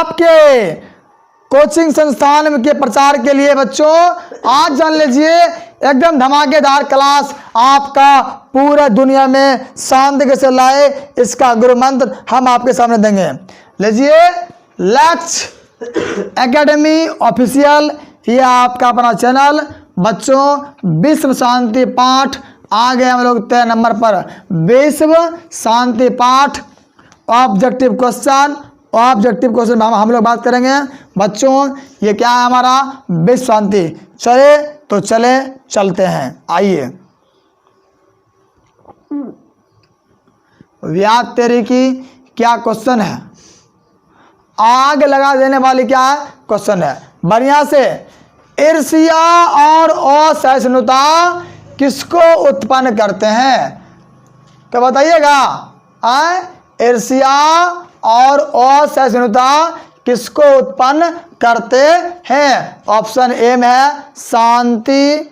आपके कोचिंग संस्थान के प्रचार के लिए बच्चों आज जान लीजिए एकदम धमाकेदार क्लास आपका पूरा दुनिया में शांति कैसे लाए इसका गुरु मंत्र हम आपके सामने देंगे। लीजिए लक्ष्य एकेडमी ऑफिशियल, ये आपका अपना चैनल। बच्चों विश्व शांति पाठ आ गए हम लोग 13 नंबर पर। विश्व शांति पाठ ऑब्जेक्टिव क्वेश्चन हम लोग बात करेंगे। बच्चों ये क्या है हमारा विश्व शांति। चले तो चलते हैं। आइए व्याध तेरी की क्या क्वेश्चन है, आग लगा देने वाली क्या क्वेश्चन है। बढ़िया से ईर्ष्या और असहिष्णुता किसको उत्पन्न करते हैं तो बताइएगा। ईर्ष्या और असहिष्णुता किसको उत्पन्न करते हैं। ऑप्शन ए में है शांति,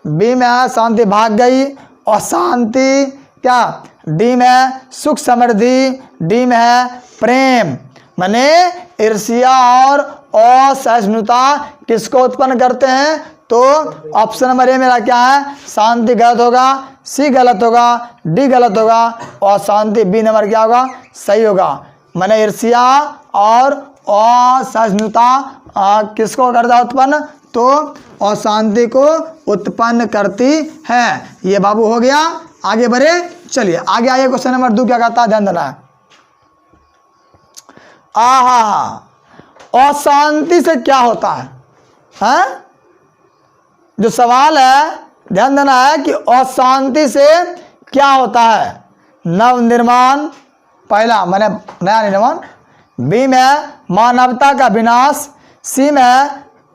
बी में है शांति भाग गई, अशांति क्या, डी में है सुख समृद्धि, डी में है प्रेम। माने ईर्ष्या और असहिष्णुता किसको उत्पन्न करते हैं तो ऑप्शन नंबर ए मेरा क्या है शांति गलत होगा, सी गलत होगा, डी गलत होगा और शांति बी नंबर क्या होगा सही होगा। माने ईर्ष्या और असहिष्णुता किसको करता है उत्पन्न तो अशांति को उत्पन्न करती है। ये बाबू हो गया। आगे बढ़े, चलिए आगे आइए। क्वेश्चन नंबर 2 क्या कहता है, ध्यान देना है। अशांति से क्या होता है, जो सवाल है ध्यान देना है कि अशांति से क्या होता है। नव निर्माण पहला माने नया निर्माण, बी में मानवता का विनाश, सी में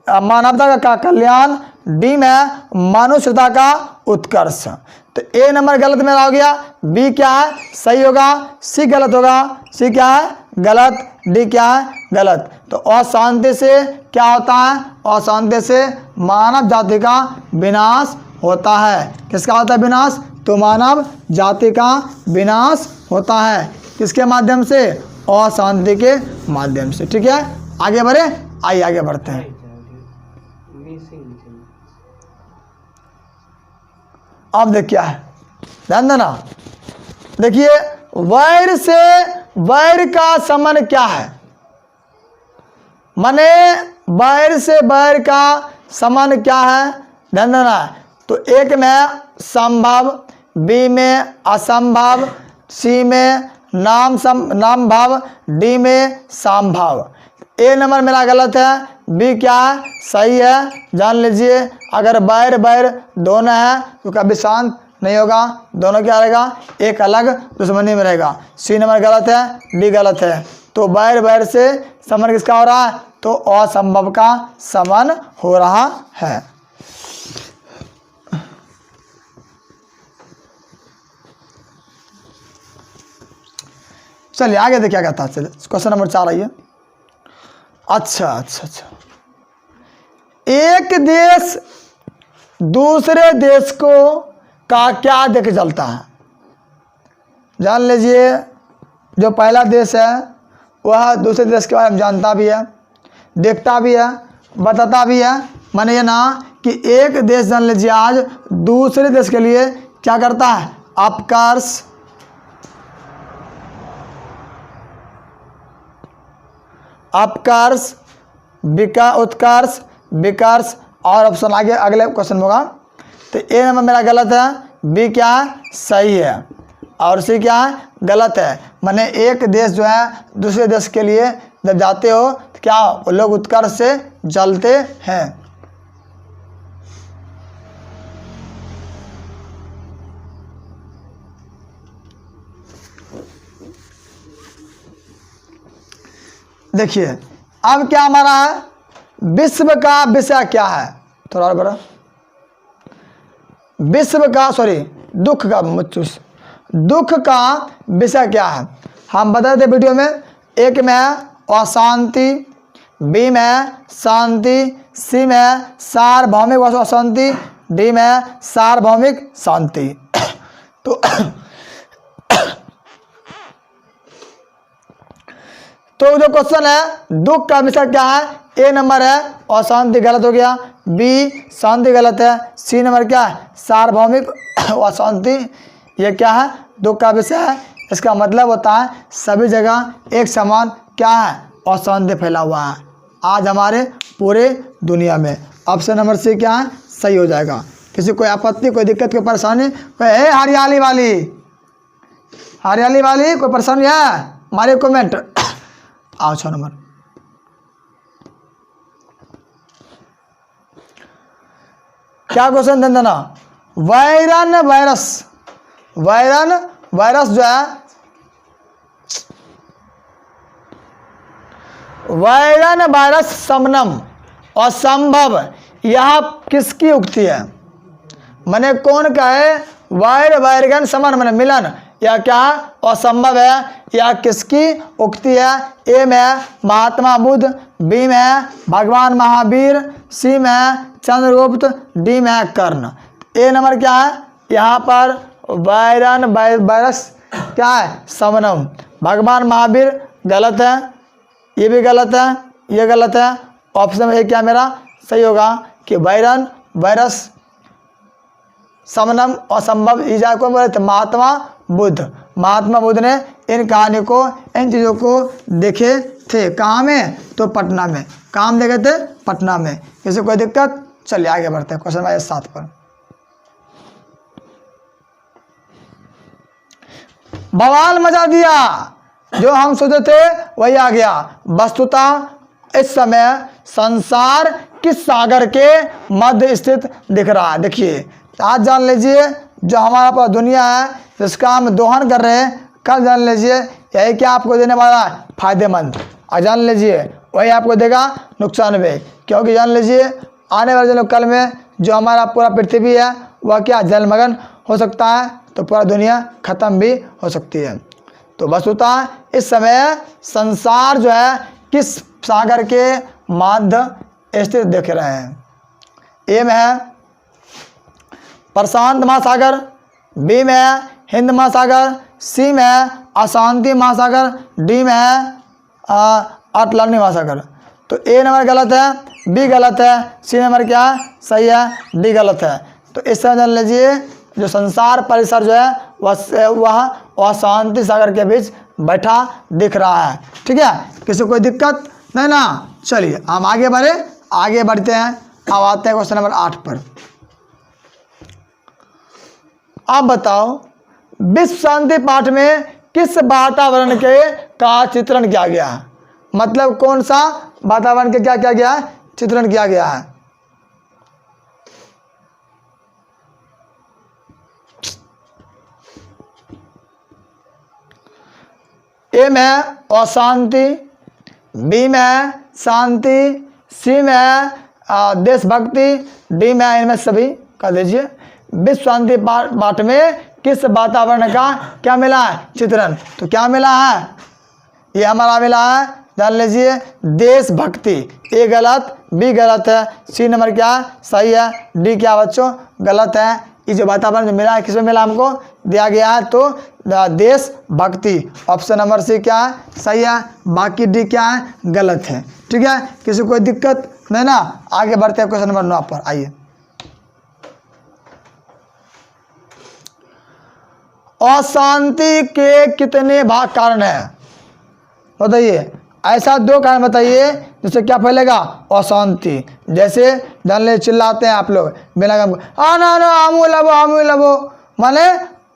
मानवता का कल्याण, डी में मनुष्यता का उत्कर्ष। तो ए नंबर गलत मेरा हो गया, बी क्या है सही होगा, सी गलत होगा, सी क्या है गलत, डी क्या है गलत। तो अशांति से क्या होता है, अशांति से मानव जाति का विनाश होता है। किसका होता है विनाश तो मानव जाति का विनाश होता है। किसके माध्यम से अशांति के माध्यम से। ठीक है आगे बढ़े, आइए आगे बढ़ते हैं। अब देख क्या है, ध्यान देना। देखिए वैर से वैर का संबंध क्या है, माने वैर से वैर का संबंध क्या है ध्यान देना। तो एक में संभव, बी में असंभव, सी में नाम भाव, डी में संभव। ए नंबर मेरा गलत है, बी क्या है सही है। जान लीजिए अगर बैर बैर दोनों है तो कभी शांत नहीं होगा, दोनों क्या रहेगा एक अलग दुश्मनी में रहेगा। सी नंबर गलत है, डी गलत है। तो बैर बैर से समन किसका हो रहा है तो असंभव का समन हो रहा है। चलिए आगे देखिए क्या कहता है। क्वेश्चन नंबर 4 आइए। अच्छा, एक देश दूसरे देश को का क्या देख चलता है। जान लीजिए जो पहला देश है वह दूसरे देश के बारे में जानता भी है, देखता भी है, बताता भी है। माने ये ना कि एक देश जान लीजिए आज दूसरे देश के लिए क्या करता है अपकर्ष, अपकर्ष, उत्कर्ष, विकर्ष और ऑप्शन आगे अगले क्वेश्चन में होगा। तो ए नंबर मेरा गलत है, बी क्या है सही है और सी क्या है गलत है। माने एक देश जो है दूसरे देश के लिए जब जाते हो तो क्या वो लोग उत्कर्ष से जलते हैं। देखिए अब क्या हमारा है विश्व का विषय क्या है, थोड़ा और बड़ा विश्व का दुख का विषय क्या है। हम बताए थे वीडियो में, एक में है अशांति, बी में है शांति, सी में है सार्वभौमिक अशांति, डी में है सार्वभौमिक शांति। तो तो जो क्वेश्चन है दुख का विषय क्या है, ए नंबर है अशांति, गलत हो गया। बी शांति गलत है। सी नंबर क्या है सार्वभौमिक अशांति, ये क्या है दुख का विषय है। इसका मतलब होता है सभी जगह एक समान क्या है अशांति फैला हुआ है आज हमारे पूरे दुनिया में। ऑप्शन नंबर सी क्या है सही हो जाएगा। किसी कोई आपत्ति, कोई दिक्कत, कोई परेशानी, कोई है हरियाली वाली, हरियाली वाली कोई परेशानी है हमारे कमेंट। आओ 6 नंबर। क्या क्वेश्चन ध्यान देना, वायरन वायरस, वायरन वायरस जो है, वायरन वायरस समनम असंभव, यह किसकी उक्ति है। मैंने कौन का है वायर वायरगन समन मैंने मिलन, यह क्या असंभव है, यह किसकी उक्ति है। ए में महात्मा बुद्ध, बी में भगवान महावीर, सी में चंद्रगुप्त, डी में कर्ण। ए नंबर क्या है यहाँ पर वायरन वायरस क्या है समनम, भगवान महावीर गलत है, ये भी गलत है, ये गलत है। ऑप्शन ए क्या मेरा सही होगा कि वायरन वायरस समनम असंभव, ईजा को बोले थे महात्मा बुद्ध। महात्मा बुद्ध ने इन कहानी को, इन चीज़ों को देखे थे कहाँ में, तो पटना में। काम देखे थे पटना में। किसी कोई दिक्कत, चलिए आगे बढ़ते हैं क्वेश्चन नंबर 7 पर। बवाल मचा दिया, जो हम सोचे थे वही आ गया। वस्तुतः इस समय संसार किस सागर के मध्य स्थित दिख रहा है। देखिए आज जान लीजिए जो हमारा पूरा दुनिया है जिसका हम दोहन कर रहे हैं, कल जान लीजिए यही क्या आपको देने वाला है फायदेमंद, और जान लीजिए वही आपको देगा नुकसान भी। क्योंकि जान लीजिए आने वाले दिनों कल में जो हमारा पूरा पृथ्वी है वह क्या जलमग्न हो सकता है, तो पूरा दुनिया खत्म भी हो सकती है। तो वस्तुतः इस समय संसार जो है किस सागर के मध्य स्थित देख रहे हैं। ए में है प्रशांत महासागर, बी में है हिंद महासागर, सी में है अशांति महासागर, डी में है अटलांटिक महासागर। तो ए नंबर गलत है, बी गलत है, सी नंबर क्या है सही है, डी गलत है। तो इस तरह जान लीजिए जो संसार परिसर जो है वह अशांति सागर के बीच बैठा दिख रहा है। ठीक है, किसी कोई दिक्कत नहीं ना। चलिए हम आगे बढ़ते हैं। अब आते हैं क्वेश्चन नंबर 8 पर। आप बताओ विश्व शांति पाठ में किस वातावरण के का चित्रण किया गया है। मतलब कौन सा वातावरण के क्या किया गया है, चित्रण किया गया है। ए में अशांति, बी में शांति, सी में देशभक्ति, डी में इनमें सभी कर दीजिए। विश्व शांति पाठ में किस वातावरण का क्या मिला है चित्रण, तो क्या मिला है, ये हमारा मिला है जान लीजिए देशभक्ति। ए गलत, बी गलत है, सी नंबर क्या सही है, डी क्या बच्चों गलत है। ये जो वातावरण जो मिला है किसमें मिला हमको दिया गया है, तो देशभक्ति। ऑप्शन नंबर सी क्या है सही है, बाकी डी क्या है गलत है। ठीक है, किसी कोई दिक्कत नहीं ना। आगे बढ़ते हैं क्वेश्चन नंबर 9 पर। आइए अशांति के कितने भाग कारण है बताइए। ऐसा 2 कारण बताइए जिससे क्या फैलेगा अशांति। जैसे जान ले चिल्लाते हैं आप लोग बिना काम आमू लबो माने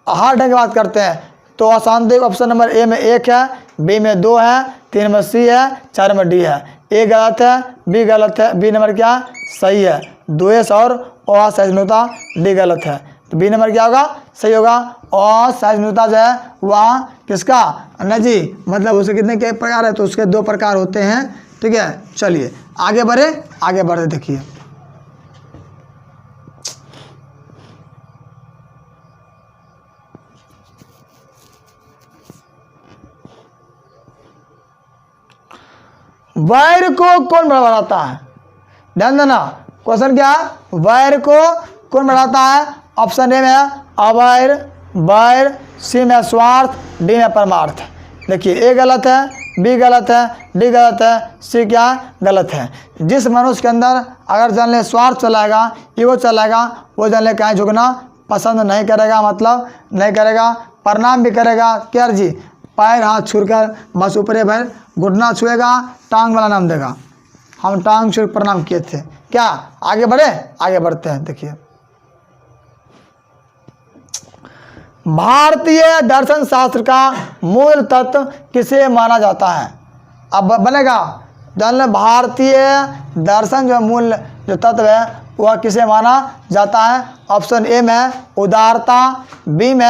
हर ढंग की बात करते हैं, तो अशांति ऑप्शन नंबर ए में 1 है, बी में 2 है, 3 में सी है, 4 में डी है। ए गलत है, बी गलत है, बी नंबर क्या सही है, द्वेष और असहिष्णुता, डी गलत है। तो बी नंबर क्या होगा सही होगा। असहिष्णुता जो है वह किसका अन्ना जी, मतलब उसके कितने के प्रकार है, तो उसके 2 प्रकार होते हैं। ठीक है, चलिए आगे बढ़े देखिए। वायर को कौन बढ़ाता है, ध्यान देना क्वेश्चन क्या है, वायर को कौन बढ़ाता है। ऑप्शन ए में है अवैर, वैर, सी में स्वार्थ, डी में परमार्थ। देखिए ए गलत है, बी गलत है, डी गलत है, सी क्या गलत है। जिस मनुष्य के अंदर अगर जान ले स्वार्थ चलाएगा, ईगो चलाएगा, वो जान ले कहीं झुकना पसंद नहीं करेगा, मतलब नहीं करेगा। प्रणाम भी करेगा क्या जी, पैर हाथ छूकर बस ऊपरे भर घुटना छुएगा, टांग वाला नाम देगा। हम टांग छू प्रणाम किए थे क्या, आगे बढ़े, आगे बढ़ते हैं। देखिए भारतीय दर्शन शास्त्र का मूल तत्व किसे माना जाता है। अब बनेगा जान ले भारतीय दर्शन जो मूल जो तत्व है वह किसे माना जाता है। ऑप्शन ए में उदारता, बी में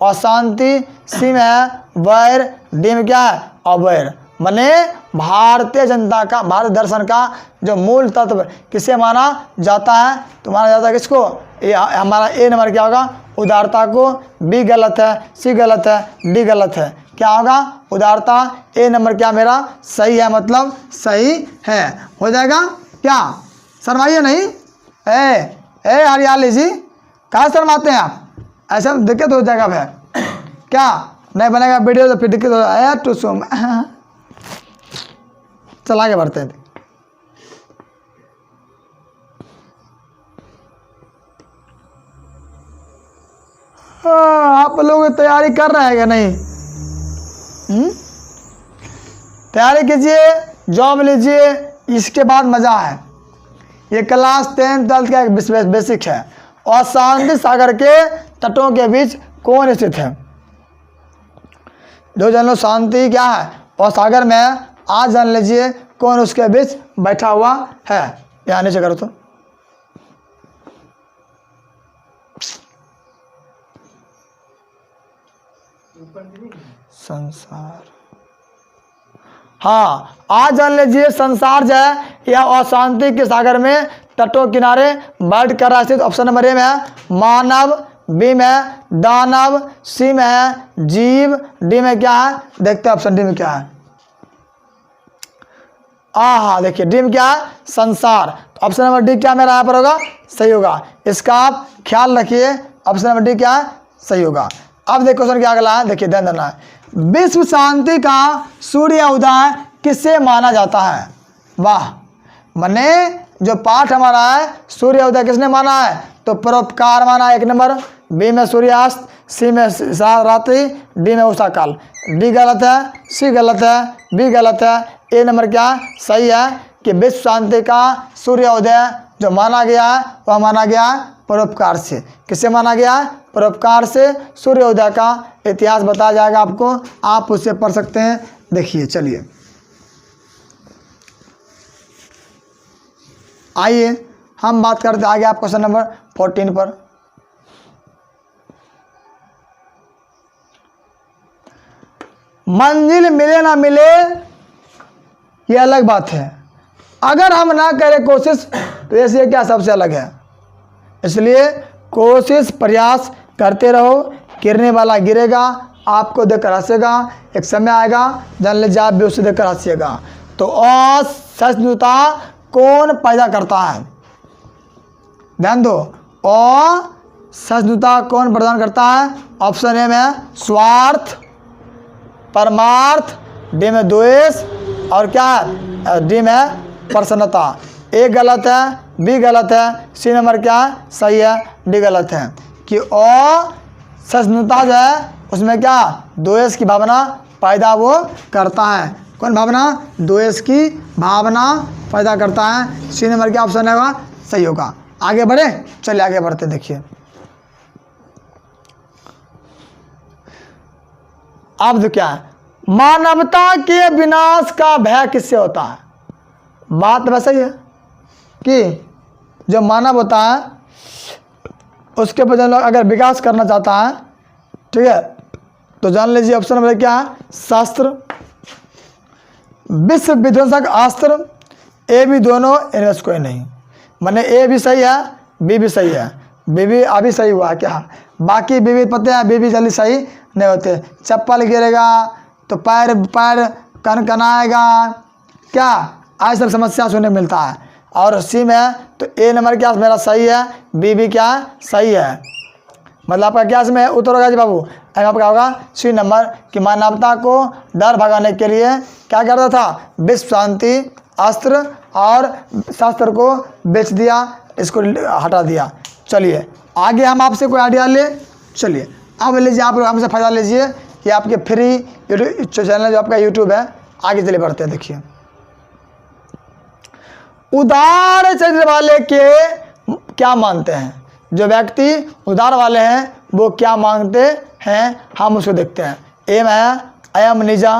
अशांति, सी में वैर, डी में क्या है अवैर। माने भारतीय जनता का भारत दर्शन का जो मूल तत्व किसे माना जाता है, तो माना जाता है किसको, ये हमारा ए नंबर क्या होगा उदारता को, बी गलत है, सी गलत है, डी गलत है। क्या होगा उदारता, ए नंबर क्या मेरा सही है, मतलब सही है। हो जाएगा क्या, शर्माइए नहीं। ए हरियाली जी कहाँ शर्माते हैं आप, ऐसा दिक्कत हो जाएगा भाई, क्या नहीं बनेगा वीडियो तो फिर दिक्कत हो जाएगा। टू सुम चला के बढ़ते हैं। आप लोग तैयारी कर रहे हैं क्या नहीं, तैयारी कीजिए, जॉब लीजिए, इसके बाद मज़ा है। ये क्लास 10 12 का एक बेसिक है। और शांति सागर के तटों के बीच कौन स्थित है, जो जान लो शांति क्या है और सागर में, आज जान लीजिए कौन उसके बीच बैठा हुआ है। यहाँ नीचे करो तो संसार, हाँ आज जान लीजिए संसार जो है यह अशांति के सागर में तटों किनारे बैठ कर स्थित। ऑप्शन नंबर ए में है मानव, बी में दानव, सी में है जीव, डी में क्या है देखते हैं ऑप्शन डी में क्या है। हाँ देखिए डी में क्या है संसार। ऑप्शन नंबर डी क्या मेरा यहाँ पर होगा सही होगा, इसका आप ख्याल रखिए। ऑप्शन नंबर डी क्या है सही होगा। अब देखो क्वेश्चन क्या अगला है, देखिए ध्यान देना है। विश्व शांति का सूर्य उदय किससे माना जाता है। वाह, मने जो पाठ हमारा है सूर्य उदय किसने माना है, तो परोपकार माना है 1 नंबर, बी में सूर्यास्त, सी में रात्रि, डी में उषा काल। डी गलत है, सी गलत है, बी गलत है, ए नंबर क्या सही है कि विश्व शांति का सूर्योदय जो माना गया है वह माना गया है परोपकार से। किससे माना गया है परोपकार से। सूर्योदय का इतिहास बताया जाएगा आपको, आप उससे पढ़ सकते हैं। देखिए चलिए आइए हम बात करते आगे आप क्वेश्चन नंबर 14 पर। मंजिल मिले ना मिले ये अलग बात है, अगर हम ना करें कोशिश तो ऐसे क्या सबसे अलग है। इसलिए कोशिश प्रयास करते रहो, गिरने वाला गिरेगा, आपको देखकर हंसेगा, एक समय आएगा जान लीजिए आप भी उसे देखकर हंसिएगा। तो असहिष्णुता कौन पैदा करता है, ध्यान दो, असहिष्णुता कौन प्रदान करता है। ऑप्शन ए में स्वार्थ, परमार्थ, डी में द्वेष और क्या है डी में प्रसन्नता। ए गलत है, बी गलत है, सी नंबर क्या है सही है, डी गलत है। कि असहिष्णुता जो है उसमें क्या द्वेष की भावना पैदा वो करता है। कौन भावना, द्वेष की भावना पैदा करता है। सी नंबर क्या ऑप्शन होगा सही होगा। आगे बढ़े, चलिए आगे बढ़ते देखिए। अब तो क्या है, मानवता के विनाश का भय किससे होता है। बात वैसे ही है कि जो मानव होता है उसके बजाय अगर विकास करना चाहता है, ठीक है, तो जान लीजिए ऑप्शन नंबर क्या है शास्त्र, विश्व विध्वंसक अस्त्र, ए बी दोनों, इनमें से कोई नहीं। माने ए भी सही है, बी भी सही है, बी भी अभी सही हुआ क्या, बाकी बी भी पते हैं, बी भी जल्दी सही नहीं होते। चप्पल गिरेगा तो पैर कनकनाएगा, क्या आज सब समस्या सुनने मिलता है। और सी में तो ए नंबर क्या मेरा सही है, बी भी क्या सही है। मतलब आपका क्या इसमें उत्तर होगा जी बाबू एम आपका होगा सी नंबर कि मानवता को डर भगाने के लिए क्या करता था, विश्व शांति अस्त्र और शस्त्र को बेच दिया, इसको हटा दिया। चलिए आगे हम आपसे कोई आइडिया ले, चलिए अब लीजिए, आप लोग हमसे फ़ायदा लीजिए, ये आपके फ्री यूट्यूब चैनल जो आपका यूट्यूब है। आगे चलिए बढ़ते हैं। देखिए उदार चरित्र वाले के क्या मानते हैं, जो व्यक्ति उदार वाले हैं वो क्या मांगते हैं, हम उसको देखते हैं। ए में है अयम निजा,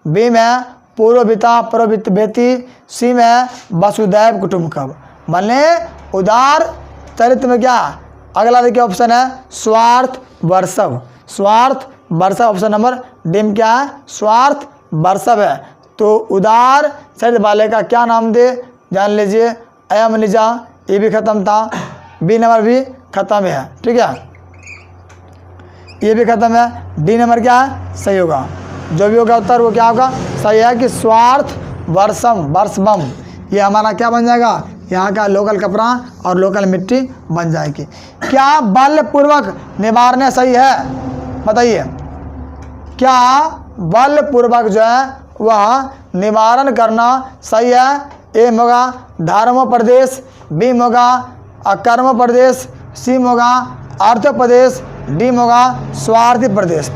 बी में है पूर्वविता प्रवृत्त बेती, सी में है वसुदैव कुटुंबकम। माने उदार चरित्र में क्या, अगला देखिए ऑप्शन है स्वार्थ वर्षव, स्वार्थ वर्षव ऑप्शन नंबर डी में क्या है, स्वार्थ वर्षव है। तो उदार चरित्र वाले का क्या नाम दे, जान लीजिए। अयम निजा ये भी खत्म था, बी नंबर भी खत्म है, ठीक है, ये भी खत्म है। डी नंबर क्या है, सही होगा, जो भी होगा उत्तर वो क्या होगा, सही है कि स्वार्थ वर्षम वर्षबम, ये हमारा क्या बन जाएगा, यहाँ का लोकल कपड़ा और लोकल मिट्टी बन जाएगी। क्या बलपूर्वक निवारने सही है, बताइए, क्या बलपूर्वक जो है वह निवारण करना सही है। ए होगा धर्मोपदेश, बी होगा अकर्मोपदेश, सी होगा अर्थोपदेश, डी होगा स्वार्थी प्रदेश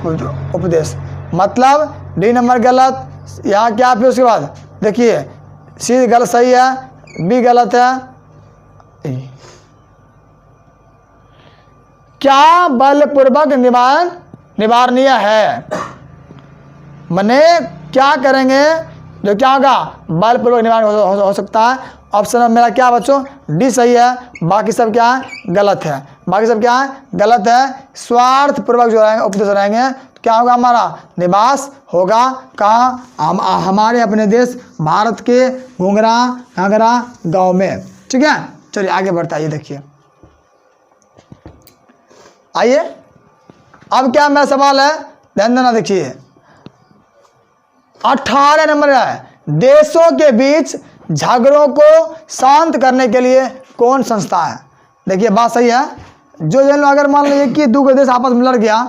उपदेश। मतलब डी नंबर गलत, यहाँ क्या फिर उसके बाद देखिए सी गलत सही है, बी गलत है। क्या बलपूर्वक निवारणीय है, मने क्या करेंगे जो क्या होगा बलपूर्वक निवारण हो सकता है। ऑप्शन में मेरा क्या बच्चों, डी सही है, बाकी सब क्या है गलत है, बाकी सब क्या है गलत है। स्वार्थ पूर्वक जो रहेंगे उपदेश रहेंगे तो क्या होगा, हमारा निवास होगा कहाँ, हमारे अपने देश भारत के घुंघरा घाघरा गांव में, ठीक है। चलिए आगे बढ़ते आइए, देखिए आइए अब क्या मेरा सवाल है, ध्यान देना। देखिए 18 नंबर है, देशों के बीच झगड़ों को शांत करने के लिए कौन संस्था है। देखिए बात सही है, जो जन अगर मान लीजिए कि दो देश आपस में लड़ गया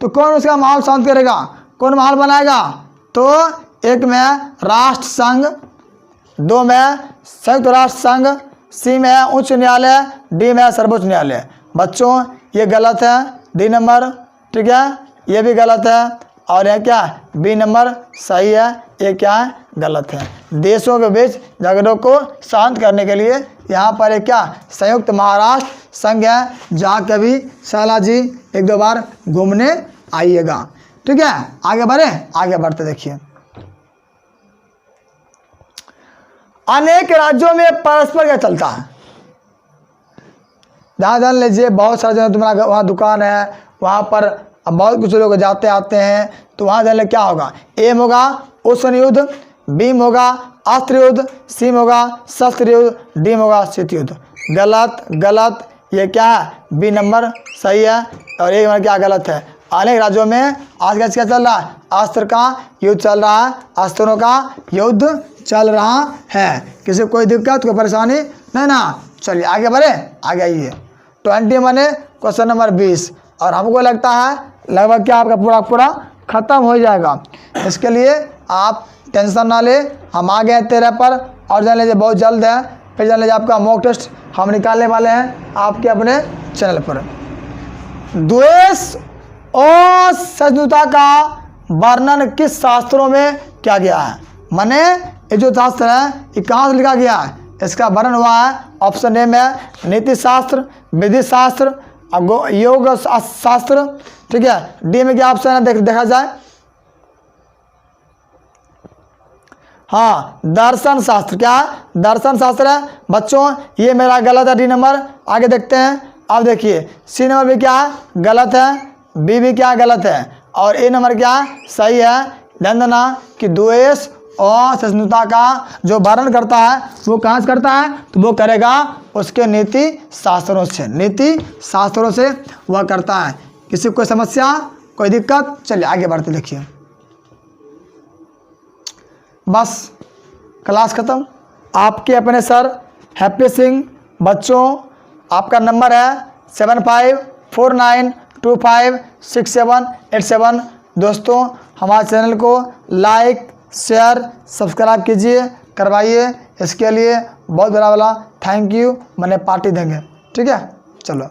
तो कौन उसका माहौल शांत करेगा, कौन माहौल बनाएगा। तो एक में राष्ट्र संघ, दो में संयुक्त राष्ट्र संघ, सी में है उच्च न्यायालय, डी में है सर्वोच्च न्यायालय। बच्चों ये गलत है, डी नंबर, ठीक है, ये भी गलत है, और यह क्या बी नंबर सही है, ये क्या है गलत है। देशों के बीच झगड़ों को शांत करने के लिए यहाँ पर एक क्या संयुक्त महाराष्ट्र संघ है, जहाँ कभी शाला जी एक दो बार घूमने आइएगा, ठीक है। आगे बढ़े, आगे बढ़ते देखिए। अनेक राज्यों में परस्पर क्या चलता है, ध्यान लीजिए, बहुत सारे जगह तुम्हारा वहाँ दुकान है, वहाँ पर अब बहुत कुछ लोग जाते आते हैं, तो वहाँ जाने क्या होगा, ए होगा उष्ण युद्ध, बी होगा अस्त्र युद्ध, सी होगा शस्त्र युद्ध, डी होगा शीत युद्ध। गलत गलत, ये क्या है बी नंबर सही है, और एक नंबर क्या गलत है। अनेक राज्यों में आज क्या चल रहा है, अस्त्र का युद्ध चल रहा है, अस्त्रों का युद्ध चल रहा है। किसी को कोई दिक्कत कोई परेशानी नहीं ना। चलिए आगे बढ़े, आगे आइए। 20 माने क्वेश्चन नंबर 20, और हमको लगता है लगभग क्या आपका पूरा पूरा खत्म हो जाएगा। इसके लिए आप टेंशन ना ले, हम आ गए 13 पर, और जान लीजिए बहुत जल्द है, फिर जान लीजिए आपका मॉक टेस्ट हम निकालने वाले हैं आपके अपने चैनल पर। द्वेष और सहिष्णुता का वर्णन किस शास्त्रों में किया गया है, माने ये जो शास्त्र है ये कहाँ से लिखा गया है, इसका वर्णन हुआ है। ऑप्शन ए में नीति शास्त्र, विधि शास्त्र, योग शास्त्र, ठीक है। डी में क्या ऑप्शन है देखा जाए, हाँ दर्शन शास्त्र, क्या है दर्शन शास्त्र है। बच्चों ये मेरा गलत है, डी नंबर। आगे देखते हैं, अब देखिए सी नंबर भी क्या है गलत है, बी भी क्या गलत है, और ए नंबर क्या सही है। ध्यान देना कि द्वेष और सहिष्णुता का जो वर्णन करता है वो कहाँ से करता है, तो वो करेगा उसके नीति शास्त्रों से, नीति शास्त्रों से वह करता है। किसी को कोई समस्या कोई दिक्कत, चलिए आगे बढ़ते देखिए। बस क्लास खत्म। आपके अपने सर हैप्पी सिंह। बच्चों आपका नंबर है 7549 256787। दोस्तों हमारे चैनल को लाइक शेयर सब्सक्राइब कीजिए, करवाइए। इसके लिए बहुत बड़ा वाला थैंक यू, मैंने पार्टी देंगे। ठीक है, चलो।